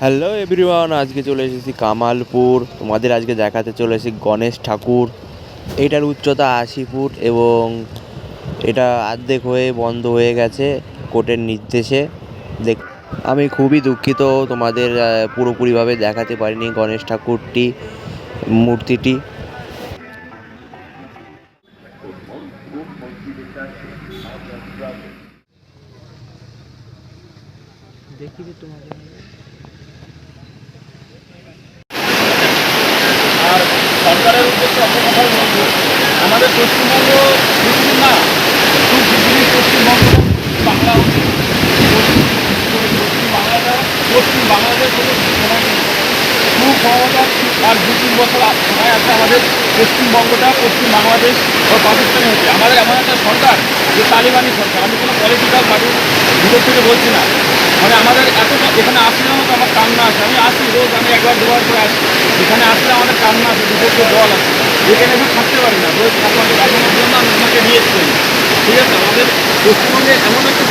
Hello everyone, আজকে চলে এসেছি কামালপুর। তোমাদের আজকে দেখাতে চলে এসেছি গণেশ ঠাকুর। এটার উচ্চতা 80 ফুট এবং এটা অর্ধেক হয়ে বন্ধ হয়ে গেছে কোর্টের নির্দেশে। দেখ, আমি খুবই দুঃখিত তোমাদের পুরোপুরিভাবে দেখাতে পারিনি গণেশ ঠাকুরটি, মূর্তিটি। দেখি যে তোমাদের আর সরকারের উদ্দেশ্যে একটা কথাই বলবো, আমাদের পশ্চিমবঙ্গ মুসলিম না, খুব বিজয়ী পশ্চিমবঙ্গ বাংলা উচিত। পশ্চিম বাংলাটা পশ্চিম বাংলাদেশ হলো খুব ক্ষমতা। আর 2-3 বছর সময় আছে আমাদের পশ্চিমবঙ্গটা পশ্চিম বাংলাদেশ ও পাকিস্তানে হচ্ছে। আমাদের এমন একটা সরকার যে তালিবানি সরকার। আমি কোনো পলিটিক্যাল পার্টির ভিতর থেকে বলছি না, মানে আমাদের এতটা এখানে আসলে আমাকে আমার কান্না আসে। আমি আসি রোজ, আমি একবার দুবার করে আসি। এখানে আসলে আমাদের কান্না আসে, দুপুরকে জল আসে। এখানে আমি থাকতে পারি না, রোজ ঠাকুরকে দেখানোর জন্য আমি ওনাকে নিয়ে এসেছি। ঠিক আছে, আমাদের পশ্চিমবঙ্গে এমন একটা